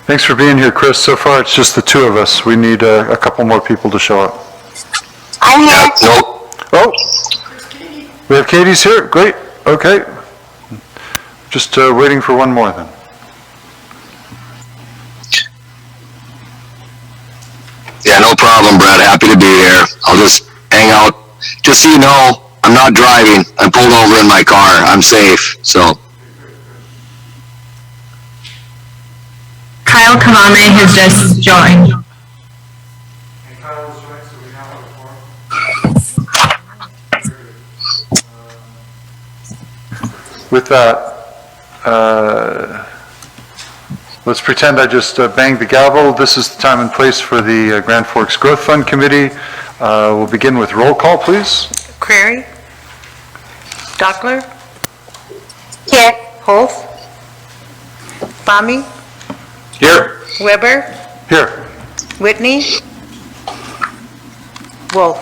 Thanks for being here, Chris. So far, it's just the two of us. We need a couple more people to show up. I'm here. Nope. Oh, we have Katie's here. Great. Okay. Just waiting for one more then. Yeah, no problem, Brad. Happy to be here. I'll just hang out. Just so you know, I'm not driving. I'm pulled over in my car. I'm safe, so. Kyle Kamame has just joined. With that, let's pretend I just banged the gavel. This is the time and place for the Grand Forks Growth Fund Committee. We'll begin with roll call, please. Crary? Dockler? Here. Holf? Bami? Here. Weber? Here. Whitney? Wolf?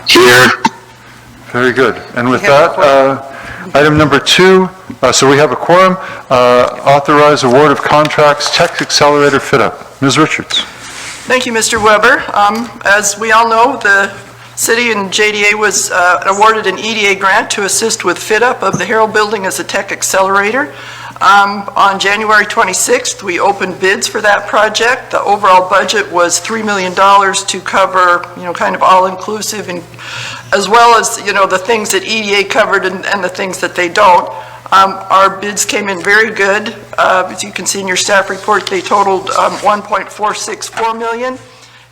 Here. Very good. And with We have that, item number 2, so we have a quorum, authorize award of contracts, Tech Accelerator Fit-Up. Ms. Richards. Thank you, Mr. Weber. As we all know, the city and JDA was awarded an EDA grant to assist with fit-up of the Herald Building as a tech accelerator. On January 26th, we opened bids for that project. The overall budget was $3 million to cover, kind of all-inclusive, and as well as, the things that EDA covered and the things that they don't. Our bids came in very good. As you can see in your staff report, they totaled $1.464 million,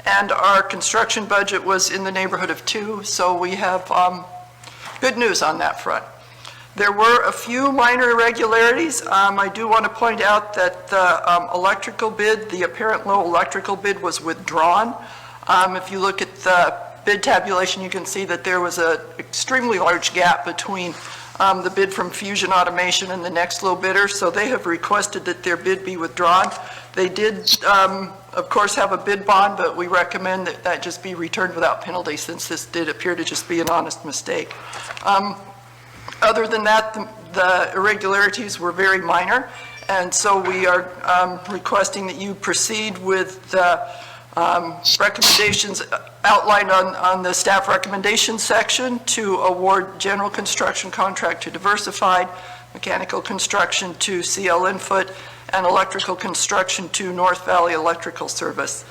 and our construction budget was in the neighborhood of $2 million, so we have good news on that front. There were a few minor irregularities. I do want to point out that the electrical bid, the apparent low electrical bid, was withdrawn. If you look at the bid tabulation, you can see that there was an extremely large gap between the bid from Fusion Automation and the next low bidder, so they have requested that their bid be withdrawn. They did, of course, have a bid bond, but we recommend that that just be returned without penalty, since this did appear to just be an honest mistake. Other than that, the irregularities were very minor, and so we are requesting that you proceed with the recommendations outlined on the staff recommendation section to award general construction contract to Diversified, mechanical construction to CL Infoot, and electrical construction to North Valley Electrical Service.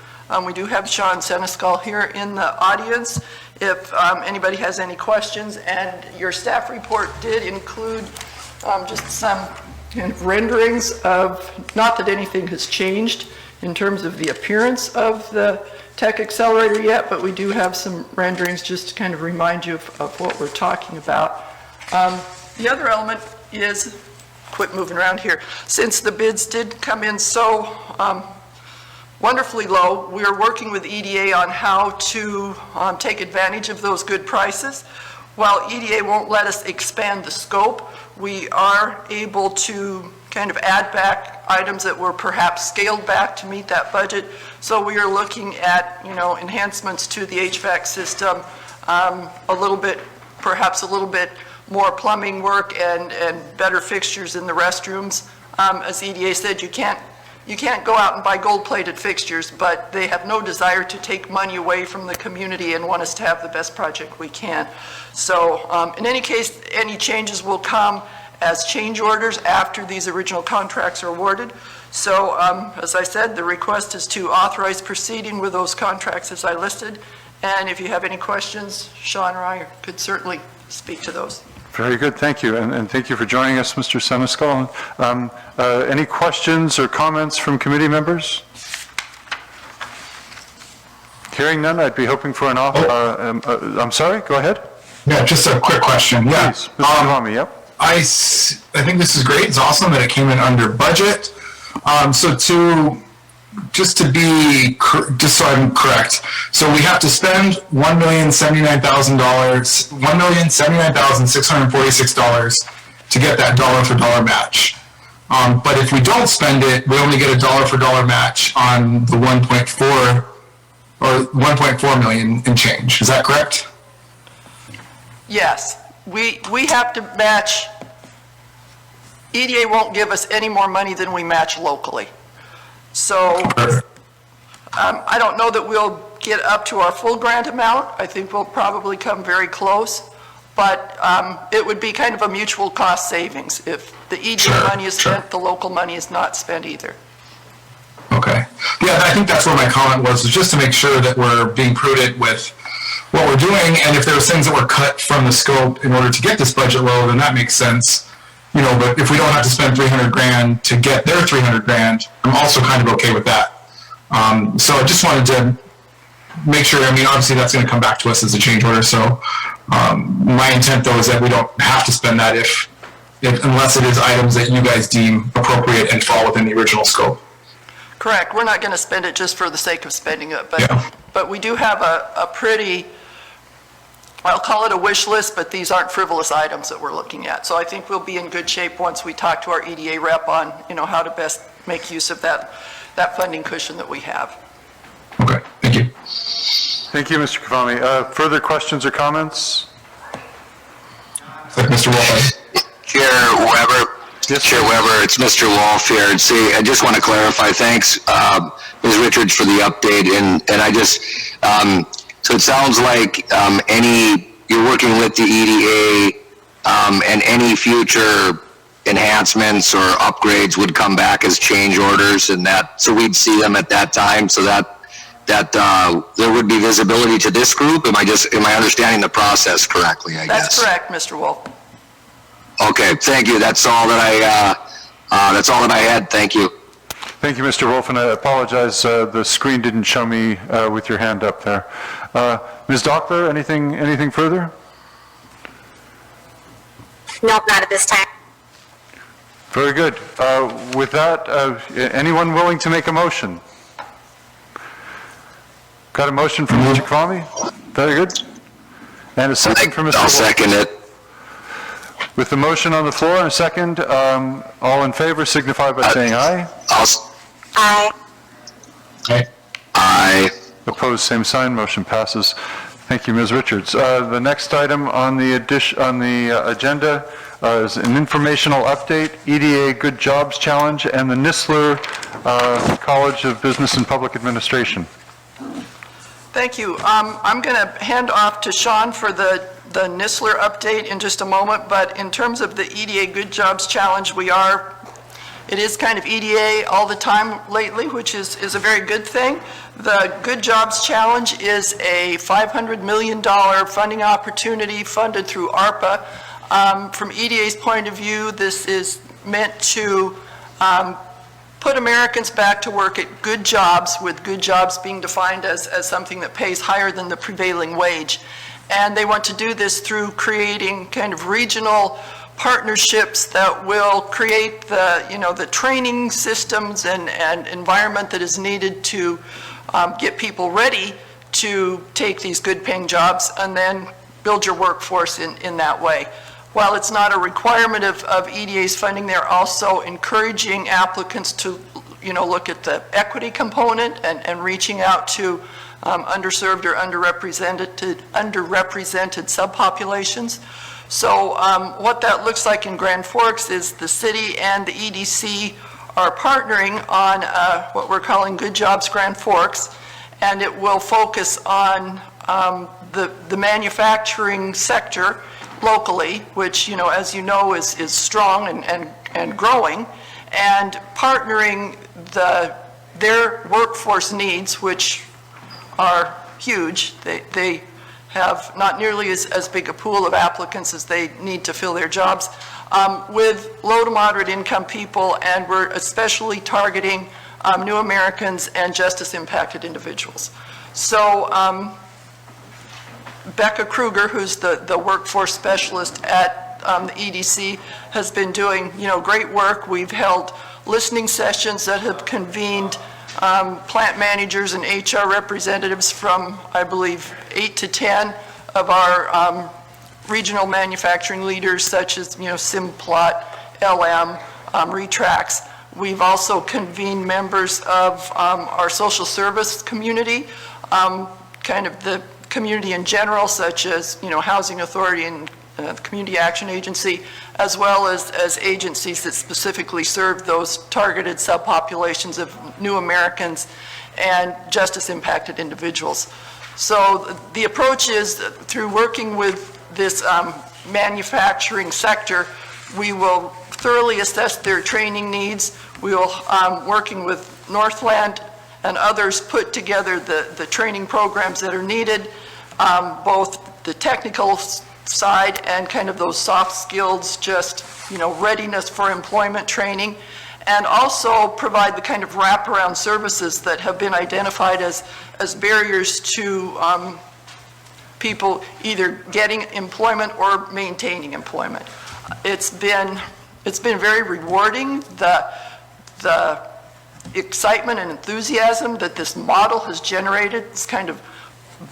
We do have Sean Seneschal here in the audience if anybody has any questions, and your staff report did include just some kind of renderings of, not that anything has changed in terms of the appearance of the Tech Accelerator yet, but we do have some renderings just to kind of remind you of what we're talking about. The other element is, quit moving around here, since the bids did come in so wonderfully low, we are working with EDA on how to take advantage of those good prices. While EDA won't let us expand the scope, we are able to kind of add back items that were perhaps scaled back to meet that budget. So we are looking at, enhancements to the HVAC system, perhaps a little bit more plumbing work and better fixtures in the restrooms. As EDA said, you can't go out and buy gold-plated fixtures, but they have no desire to take money away from the community and want us to have the best project we can. So in any case, any changes will come as change orders after these original contracts are awarded. So as I said, the request is to authorize proceeding with those contracts as I listed. And if you have any questions, Sean or I could certainly speak to those. Very good, thank you, and thank you for joining us, Mr. Seneschal. Any questions or comments from committee members? Hearing none, I'd be hoping for an offer. I'm sorry, go ahead. Yeah, just a quick question. Yeah, Please, Mr. Devami, yep. I think this is great. It's awesome that it came in under budget. Just so I'm correct, so we have to spend $1,079,646 to get that dollar-for-dollar match. But if we don't spend it, we only get a dollar-for-dollar match on the 1.4 million in change. Is that correct? Yes, we have to match. EDA won't give us any more money than we match locally. So I don't know that we'll get up to our full grant amount. I think we'll probably come very close, but it would be kind of a mutual cost savings. If the EDA Sure, money is sure. spent, the local money is not spent either. Okay. Yeah, I think that's where my comment was just to make sure that we're being prudent with what we're doing, and if there was things that were cut from the scope in order to get this budget low, then that makes sense. You know, but if we don't have to spend 300 grand to get their 300 grand, I'm also kind of okay with that. So I just wanted to make sure, I mean, obviously that's going to come back to us as a change order, so my intent though is that we don't have to spend that if unless it is items that you guys deem appropriate and fall within the original scope. Correct. We're not going to spend it just for the sake of spending it, Yeah. but we do have a pretty, I'll call it a wish list, but these aren't frivolous items that we're looking at. So I think we'll be in good shape once we talk to our EDA rep on, you know, how to best make use of that funding cushion that we have. Okay, thank you. Thank you, Mr. Kavami. Further questions or comments? Mr. Wolf. Chair Weber. Yes, Chair Weber, it's Mr. Wolf here. See, I just want to clarify, thanks, Ms. Richards, for the update, and I just, so it sounds like you're working with the EDA, and any future enhancements or upgrades would come back as change orders, and so we'd see them at that time, so that there would be visibility to this group? Am I understanding the process correctly, I guess? That's correct, Mr. Wolf. Okay, thank you. That's all that I had. Thank you. Thank you, Mr. Wolf, and I apologize, the screen didn't show me with your hand up there. Ms. Dockler, anything further? Nope, not at this time. Very good. With that, anyone willing to make a motion? Got a motion from Mr. Kavami? Very good. And a second from Mr. I'll Wolf. second it. With the motion on the floor and a second, all in favor signify by saying aye. Aye. Okay. Aye. Opposed, same sign, motion passes. Thank you, Ms. Richards. The next item on the agenda is an informational update, EDA Good Jobs Challenge, and the Nistler College of Business and Public Administration. Thank you. I'm going to hand off to Sean for the Nistler update in just a moment, but in terms of the EDA Good Jobs Challenge, it is kind of EDA all the time lately, which is a very good thing. The Good Jobs Challenge is a $500 million funding opportunity funded through ARPA. From EDA's point of view, this is meant to put Americans back to work at good jobs, with good jobs being defined as something that pays higher than the prevailing wage. And they want to do this through creating kind of regional partnerships that will create the training systems and environment that is needed to get people ready to take these good paying jobs and then build your workforce in that way. While it's not a requirement of EDA's funding, they're also encouraging applicants to look at the equity component and reaching out to underserved or underrepresented subpopulations. So what that looks like in Grand Forks is the city and the EDC are partnering on what we're calling Good Jobs Grand Forks, and it will focus on the manufacturing sector locally, which, as you know, is strong and growing, and partnering their workforce needs, which are huge. They have not nearly as big a pool of applicants as they need to fill their jobs, with low to moderate income people, and we're especially targeting new Americans and justice impacted individuals. So Becca Kruger, who's the workforce specialist at the EDC, has been doing great work. We've held listening sessions that have convened plant managers and HR representatives from, I believe, 8 to 10 of our regional manufacturing leaders, such as Simplot, LM, Retrax. We've also convened members of our social service community, kind of the community in general, such as Housing Authority and the Community Action Agency, as well as agencies that specifically serve those targeted subpopulations of new Americans and justice-impacted individuals. So the approach is through working with this manufacturing sector, we will thoroughly assess their training needs. We will, working with Northland and others, put together the training programs that are needed, both the technical side and kind of those soft skills, just, readiness for employment training, and also provide the kind of wraparound services that have been identified as barriers to people either getting employment or maintaining employment. It's been very rewarding, the excitement and enthusiasm that this model has generated. It's kind of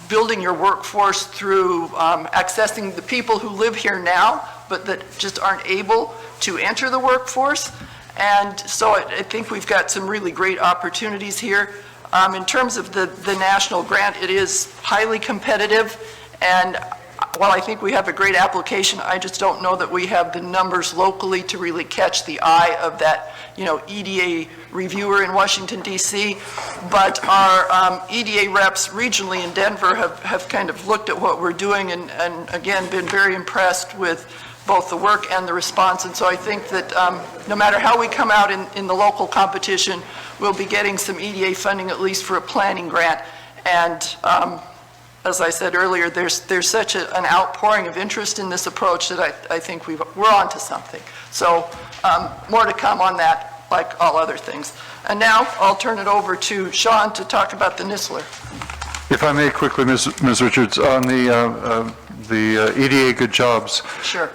building your workforce through accessing the people who live here now, but that just aren't able to enter the workforce. And so I think we've got some really great opportunities here. In terms of the national grant, it is highly competitive, and while I think we have a great application, I just don't know that we have the numbers locally to really catch the eye of that, EDA reviewer in Washington, D.C. But our EDA reps regionally in Denver have kind of looked at what we're doing and again, been very impressed with both the work and the response. And so I think that no matter how we come out in the local competition, we'll be getting some EDA funding, at least for a planning grant. And as I said earlier, there's such an outpouring of interest in this approach that I think we're onto something. So more to come on that, like all other things. And now I'll turn it over to Sean to talk about the Nistler. If I may quickly, Ms. Richards, on the EDA Good Jobs. Sure.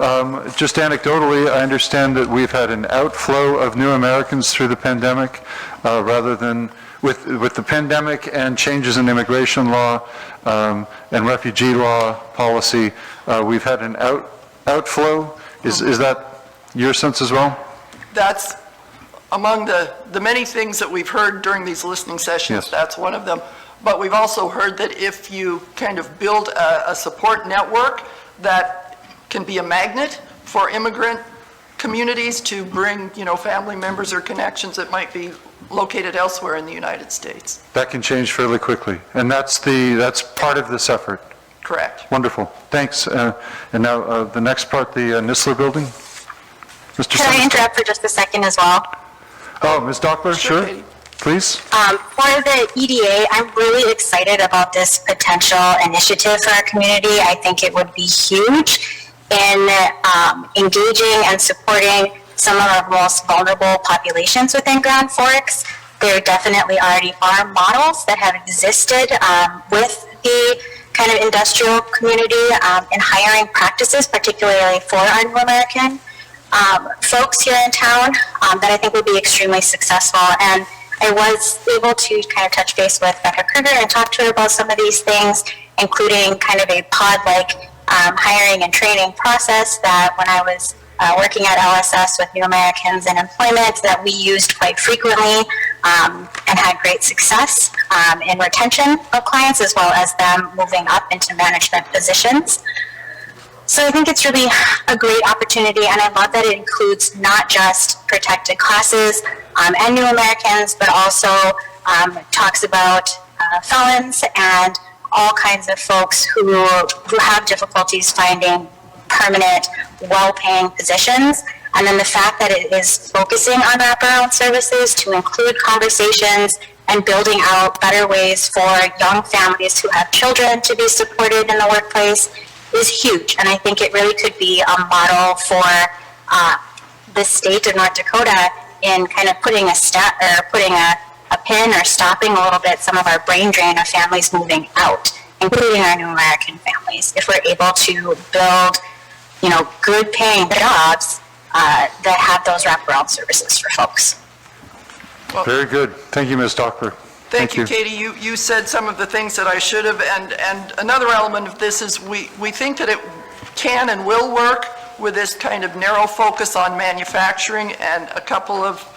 Just anecdotally, I understand that we've had an outflow of new Americans through the pandemic, rather than with the pandemic and changes in immigration law and refugee law policy, we've had an outflow. Is that your sense as well? That's among the many things that we've heard during these listening sessions. Yes. That's one of them. But we've also heard that if you kind of build a support network that can be a magnet for immigrant communities to bring, family members or connections that might be located elsewhere in the United States. That can change fairly quickly, and that's part of this effort. Correct. Wonderful, thanks. And now the next part, the Nistler building. Mr. Can I Simmons? interrupt for just a second as well? Oh, Ms. Dockler, sure, Katie. please. For the EDA, I'm really excited about this potential initiative for our community. I think it would be huge in engaging and supporting some of our most vulnerable populations within Grand Forks. There definitely already are models that have existed with the kind of industrial community in hiring practices, particularly for our new American folks here in town that I think would be extremely successful. And I was able to kind of touch base with Becca Kruger and talk to her about some of these things, including kind of a pod-like hiring and training process that when I was working at LSS with New Americans in employment that we used quite frequently and had great success in retention of clients as well as them moving up into management positions. So I think it's really a great opportunity, and I love that it includes not just protected classes and New Americans, but also talks about felons and all kinds of folks who have difficulties finding permanent, well-paying positions. And then the fact that it is focusing on wraparound services to include conversations and building out better ways for young families who have children to be supported in the workplace is huge. And I think it really could be a model for the state of North Dakota in kind of putting a pin or stopping a little bit some of our brain drain of families moving out, including our New American families. If we're able to build, good paying jobs that have those wraparound services for folks. Very good. Thank you, Ms. Dockler. Thank you, Katie. You said some of the things that I should have, and another element of this is we think that it can and will work with this kind of narrow focus on manufacturing and a couple of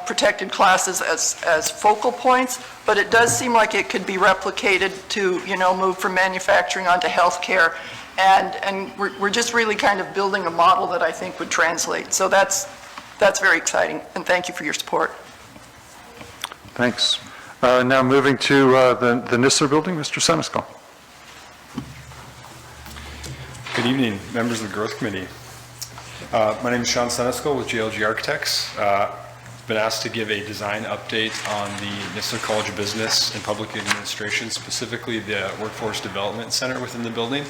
protected classes as focal points, but it does seem like it could be replicated to, move from manufacturing onto healthcare And we're just really kind of building a model that I think would translate. So that's very exciting, and thank you for your support. Thanks. Now moving to the Nistler Building, Mr. Seneschal. Good evening, members of the Growth Committee. My name is Sean Seneschal with JLG Architects. Been asked to give a design update on the Nistler College of Business and Public Administration, specifically the Workforce Development Center within the building.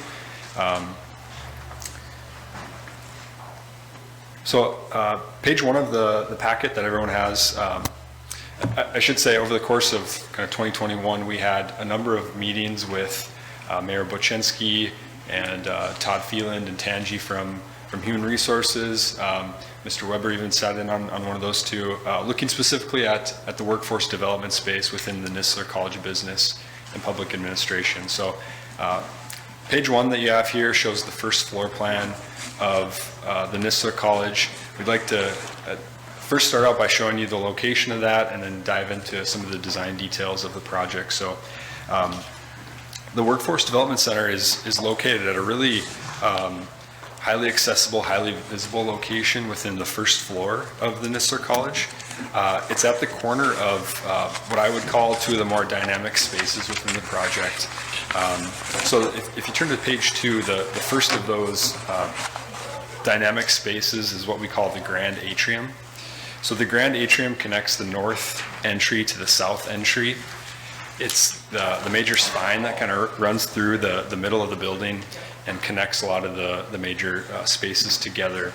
Page one of the packet that everyone has, I should say over the course of kind of 2021, we had a number of meetings with Mayor Boczynski and Todd Phelan and Tanji from Human Resources. Mr. Weber even sat in on one of those two, looking specifically at the workforce development space within the Nistler College of Business and Public Administration. So page one that you have here shows the first floor plan of the Nistler College. We'd like to first start out by showing you the location of that and then dive into some of the design details of the project. So the Workforce Development Center is located at a really highly accessible, highly visible location within the first floor of the Nistler College. It's at the corner of what I would call two of the more dynamic spaces within the project. So if you turn to page two, the first of those dynamic spaces is what we call the Grand Atrium. So the Grand Atrium connects the north entry to the south entry. It's the major spine that kind of runs through the middle of the building and connects a lot of the major spaces together.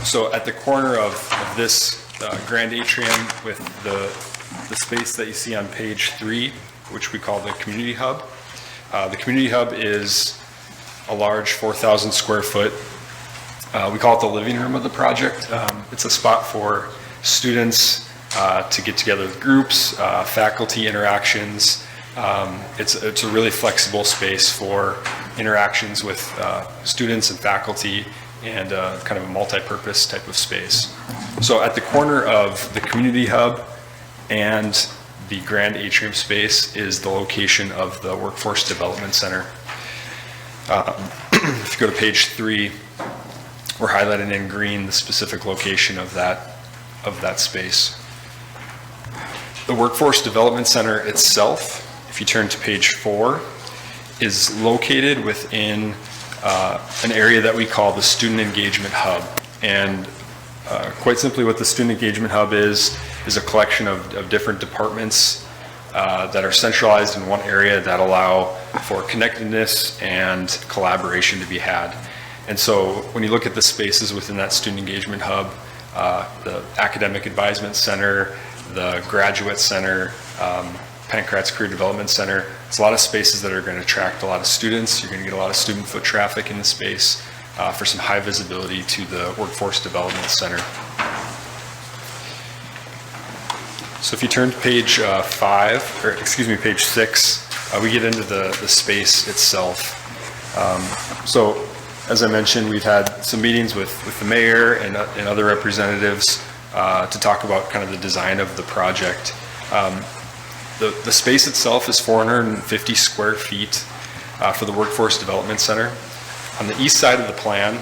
So at the corner of this Grand Atrium with the space that you see on page 3, which we call the Community Hub. The Community Hub is a large 4,000 square foot, we call it the living room of the project. It's a spot for students to get together with groups, faculty interactions. It's a really flexible space for interactions with students and faculty, and kind of a multi-purpose type of space. So at the corner of the Community Hub and the Grand Atrium space is the location of the Workforce Development Center. If you go to page 3, we're highlighting in green the specific location of that space. The Workforce Development Center itself, if you turn to page 4, is located within an area that we call the Student Engagement Hub. And quite simply what the Student Engagement Hub is a collection of different departments that are centralized in one area that allow for connectedness and collaboration to be had. And so when you look at the spaces within that Student Engagement Hub, the Academic Advisement Center, the Graduate Center, Pancratz Career Development Center, it's a lot of spaces that are going to attract a lot of students. You're going to get a lot of student foot traffic in the space for some high visibility to the Workforce Development Center. So if you turn to page page 6, we get into the space itself. So as I mentioned, we've had some meetings with the mayor and other representatives to talk about kind of the design of the project. The space itself is 450 square feet for the Workforce Development Center. On the east side of the plan,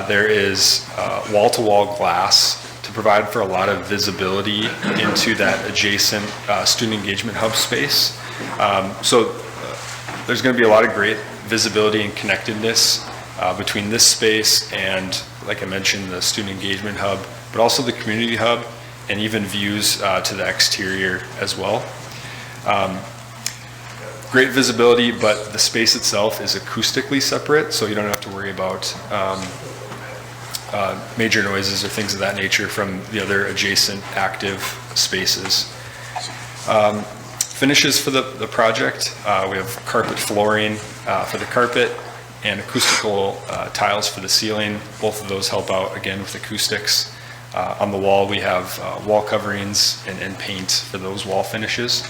there is wall-to-wall glass to provide for a lot of visibility into that adjacent Student Engagement Hub space. So there's going to be a lot of great visibility and connectedness between this space and, like I mentioned, the Student Engagement Hub, but also the Community Hub and even views to the exterior as well. Great visibility, but the space itself is acoustically separate, so you don't have to worry about major noises or things of that nature from the other adjacent active spaces. Finishes for the project, we have carpet flooring for the carpet and acoustical tiles for the ceiling. Both of those help out again with acoustics. On the wall we have wall coverings and paint for those wall finishes.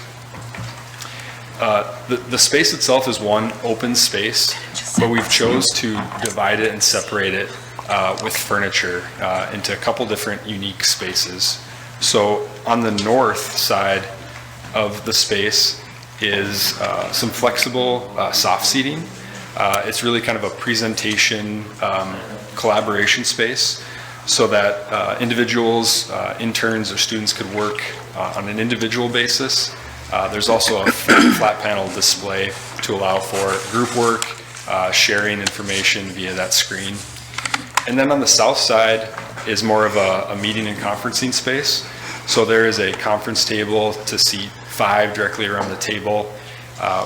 The space itself is one open space, but we've chose to divide it and separate it with furniture into a couple different unique spaces. So on the north side of the space is some flexible soft seating. It's really kind of a presentation collaboration space so that individuals, interns, or students could work on an individual basis. There's also a flat panel display to allow for group work, sharing information via that screen. And then on the south side is more of a meeting and conferencing space. So there is a conference table to seat 5 directly around the table.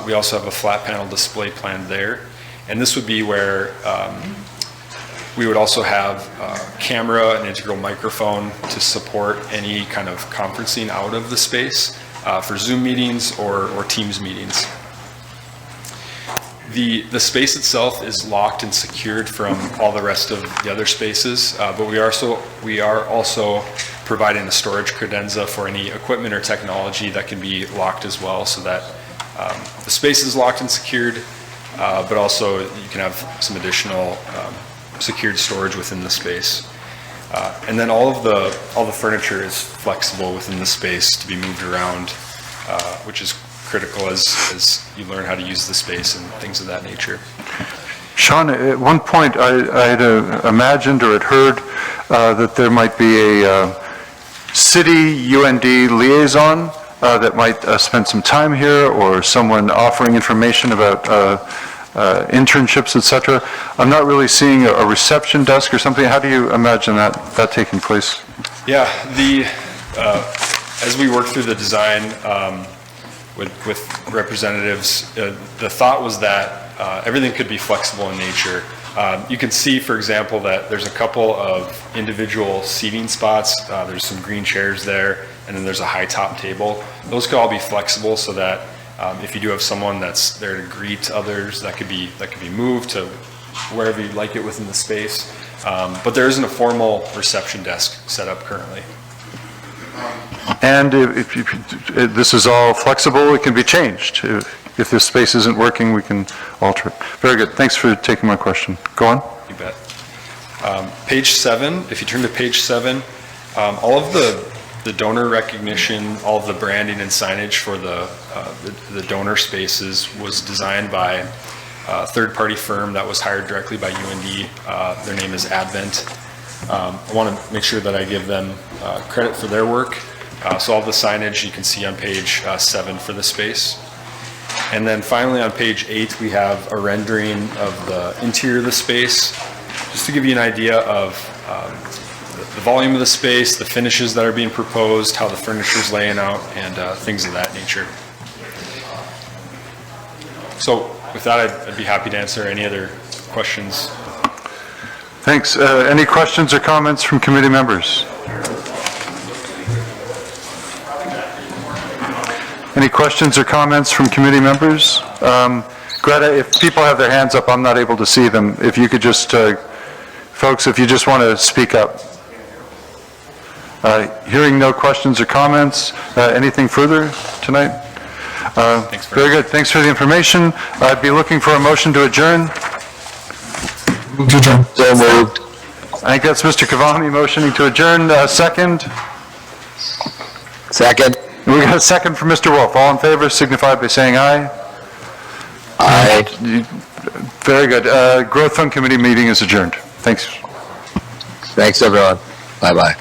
We also have a flat panel display planned there. And this would be where we would also have a camera and integral microphone to support any kind of conferencing out of the space for Zoom meetings or Teams meetings. The space itself is locked and secured from all the rest of the other spaces, but we are also providing a storage credenza for any equipment or technology that can be locked as well, so that the space is locked and secured, but also you can have some additional secured storage within the space. And then all the furniture is flexible within the space to be moved around, which is critical as you learn how to use the space and things of that nature. Sean, at one point, I had imagined or had heard that there might be a city UND liaison that might spend some time here, or someone offering information about internships, et cetera. I'm not really seeing a reception desk or something. How do you imagine that taking place? Yeah, as we work through the design with representatives, the thought was that everything could be flexible in nature. You can see, for example, that there's a couple of individual seating spots. There's some green chairs there, and then there's a high top table. Those could all be flexible so that if you do have someone that's there to greet others, that could be moved to wherever you'd like it within the space. But there isn't a formal reception desk set up currently. And if this is all flexible, it can be changed. If this space isn't working, we can alter it. Very good. Thanks for taking my question. Go on. You bet. Page 7, if you turn to page 7, all of the donor recognition, all of the branding and signage for the donor spaces was designed by a third-party firm that was hired directly by UND. Their name is Advent. I want to make sure that I give them credit for their work. So all the signage you can see on page 7 for the space. And then finally on page 8, we have a rendering of the interior of the space, just to give you an idea of the volume of the space, the finishes that are being proposed, how the furniture is laying out, and things of that nature. So with that, I'd be happy to answer any other questions. Thanks. Any questions or comments from committee members? Any questions or comments from committee members? Greta, if people have their hands up, I'm not able to see them. If you could just, folks, if you just want to speak up. Hearing no questions or comments, anything further tonight? Thanks very good. Thanks for the information. I'd be looking for a motion to adjourn. Move to adjourn. So moved. I think that's Mr. Cavani motioning to adjourn. Second. Second. We got a second from Mr. Wolf. All in favor signify by saying aye. Aye. Very good. Growth Fund Committee meeting is adjourned. Thanks. Thanks, everyone. Bye-bye.